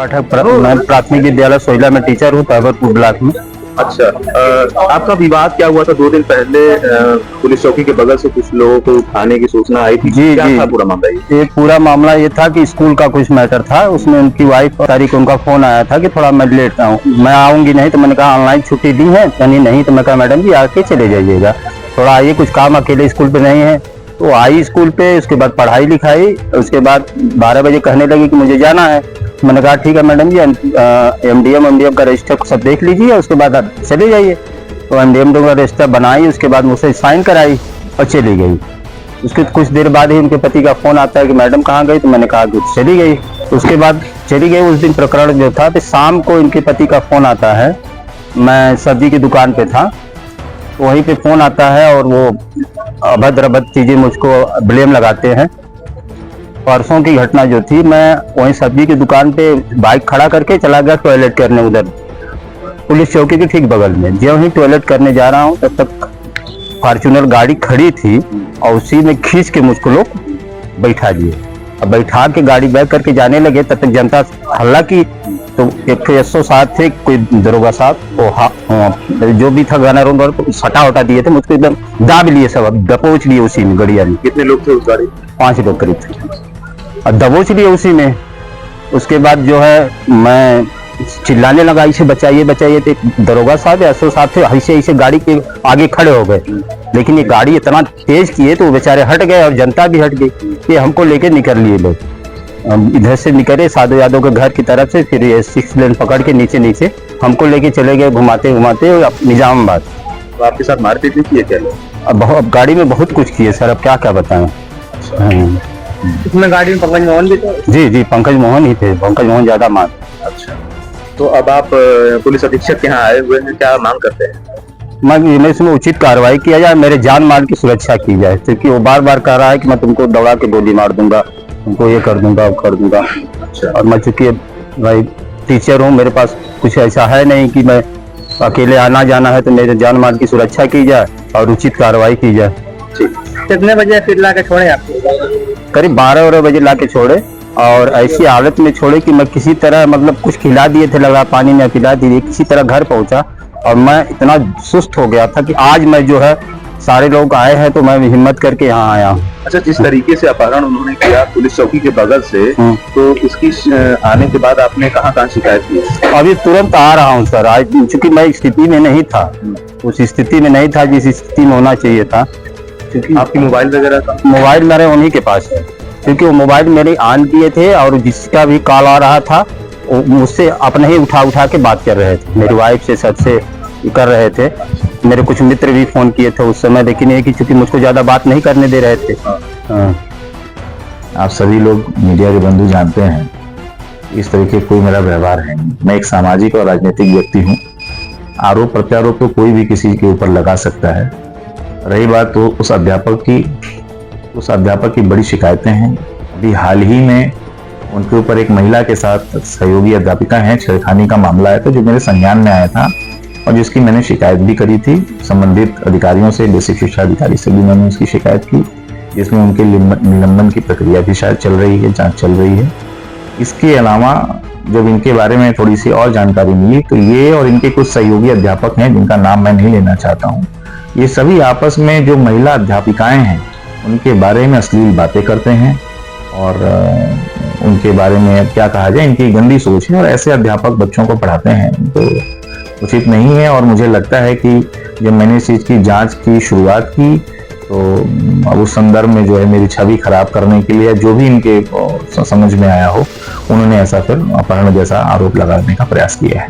पाठक मैं प्राथमिक विद्यालय सोइला में टीचर हूँ, तहबतपुर ब्लॉक में। अच्छा, आपका विवाद क्या हुआ था 2 दिन पहले? पुलिस चौकी के बगल से कुछ लोगों को थाने की सूचना आई थी। जी क्या जी, था पूरा मामला? ये पूरा मामला ये था कि स्कूल का कुछ मैटर था, उसमें उनकी वाइफ तारीख उनका फोन आया था कि थोड़ा मैं लेट आऊँ, मैं आऊंगी नहीं, तो मैंने कहा ऑनलाइन छुट्टी दी है, यानी नहीं, तो मैं कहा मैडम जी आके चले जाइएगा, थोड़ा आइए, कुछ काम अकेले स्कूल पे नहीं है। तो आई स्कूल पे, उसके बाद पढ़ाई लिखाई, उसके बाद 12 बजे कहने लगी कि मुझे जाना है। मैंने कहा ठीक है मैडम जी, एमडीएम का रजिस्टर सब देख लीजिए, उसके बाद आप चले जाइए। तो एमडीएम का रजिस्टर बनाई, उसके बाद मुझसे साइन कराई और चली गई। उसके कुछ देर बाद ही उनके पति का फोन आता है कि मैडम कहाँ गई, तो मैंने कहा कि चली गई। उसके बाद चली गई। उस दिन प्रकरण जो था, तो शाम को इनके पति का फोन आता है, मैं सब्जी की दुकान पे था, वहीं पे फोन आता है और वो अभद्र चीजें मुझको ब्लेम लगाते हैं। परसों की घटना जो थी, मैं वहीं सब्जी की दुकान पे बाइक खड़ा करके चला गया टॉयलेट करने, उधर पुलिस चौकी के ठीक बगल में। जब ही टॉयलेट करने जा रहा हूँ, तब तक फॉर्च्यूनर गाड़ी खड़ी थी और उसी में खींच के मुझको लोग बैठा दिए। अब बैठा के गाड़ी बैक करके जाने लगे, तब तक जनता हल्ला की। तो एक SO साहब थे, कोई दरोगा साहब, वो जो भी था गाना रोड पर सटा उटा दिए थे, मुझको एकदम दाब लिए, सब दबोच लिए उसी में गड़िया में। कितने लोग थे उस गाड़ी? 5 लोग करीब थे और दबोच लिए उसी में। उसके बाद जो है मैं चिल्लाने लगा, इसे बचाइए बचाइए, तो दरोगा साहब SO साहब थे, ऐसे ऐसे गाड़ी के आगे खड़े हो गए, लेकिन ये गाड़ी इतना तेज किए तो वो बेचारे हट गए और जनता भी हट गई। ये हमको लेके निकल लिए लोग, इधर से निकले साधु यादव के घर की तरफ से, फिर ये 6 लेन पकड़ के नीचे हमको लेके चले गए घुमाते घुमाते निजामाबाद। तो आपके साथ मारपीट भी किए क्या लोग? अब गाड़ी में बहुत कुछ किए सर, अब क्या क्या बताएं। इसमें गाड़ी में पंकज मोहन भी थे? जी जी, पंकज मोहन ही थे, पंकज मोहन ज्यादा मार। अच्छा, तो अब आप पुलिस अधीक्षक के यहाँ आए हुए हैं, क्या मांग करते हैं? मैं इसमें उचित कार्रवाई किया जाए, मेरे जान माल की सुरक्षा की जाए, क्योंकि वो बार बार कह रहा है कि मैं तुमको दौड़ा के गोली मार दूंगा, तुमको ये कर दूंगा वो कर दूंगा। अच्छा। और मैं चूंकि भाई टीचर हूँ, मेरे पास कुछ ऐसा है नहीं कि मैं अकेले आना जाना है, तो मेरे जान माल की सुरक्षा की जाए और उचित कार्रवाई की जाए। ठीक। कितने बजे फिर ला के छोड़े आपको? करीब 12 बजे ला के छोड़े, और ऐसी हालत में छोड़े कि मैं किसी तरह, मतलब कुछ खिला दिए थे, लगा पानी में खिला दिए, किसी तरह घर पहुंचा। और मैं इतना सुस्त हो गया था कि आज मैं जो है, सारे लोग आए हैं तो मैं हिम्मत करके यहाँ आया हूँ। अच्छा, जिस तरीके से अपहरण उन्होंने किया पुलिस चौकी के बगल से, तो इसकी आने के बाद आपने कहाँ शिकायत की? अभी तुरंत आ रहा हूँ सर, आज चूंकि मैं स्थिति में नहीं था, उस स्थिति में नहीं था जिस स्थिति में होना चाहिए था। क्योंकि आपकी मोबाइल वगैरह का? मोबाइल मेरे उन्हीं के पास है, क्योंकि वो मोबाइल मेरे ऑन किए थे, और जिसका भी कॉल आ रहा था वो मुझसे अपने ही उठा के बात कर रहे थे, मेरी वाइफ से सबसे कर रहे थे। मेरे कुछ मित्र भी फोन किए थे उस समय, लेकिन ये कि चूंकि मुझको ज्यादा बात नहीं करने दे रहे थे। आप सभी लोग मीडिया के बंधु जानते हैं, इस तरीके कोई मेरा व्यवहार है नहीं। मैं एक सामाजिक और राजनीतिक व्यक्ति हूँ। आरोप प्रत्यारोप तो कोई भी किसी के ऊपर लगा सकता है। रही बात तो उस अध्यापक की बड़ी शिकायतें हैं। अभी हाल ही में उनके ऊपर एक महिला के साथ सहयोगी अध्यापिका हैं, छेड़खानी का मामला आया था, जो मेरे संज्ञान में आया था और जिसकी मैंने शिकायत भी करी थी। संबंधित अधिकारियों से, बेसिक शिक्षा अधिकारी से भी मैंने उसकी शिकायत की, जिसमें उनके निलंबन की प्रक्रिया भी शायद चल रही है, जांच चल रही है। इसके अलावा जब इनके बारे में थोड़ी सी और जानकारी मिली, तो ये और इनके कुछ सहयोगी अध्यापक हैं, जिनका नाम मैं नहीं लेना चाहता हूँ, ये सभी आपस में जो महिला अध्यापिकाएं हैं उनके बारे में अश्लील बातें करते हैं, और उनके बारे में क्या कहा जाए, इनकी गंदी सोच है, और ऐसे अध्यापक बच्चों को पढ़ाते हैं तो उचित नहीं है। और मुझे लगता है कि जब मैंने इस चीज़ की जांच की शुरुआत की, तो अब उस संदर्भ में जो है मेरी छवि खराब करने के लिए, जो भी इनके समझ में आया हो, उन्होंने ऐसा फिर अपहरण जैसा आरोप लगाने का प्रयास किया है।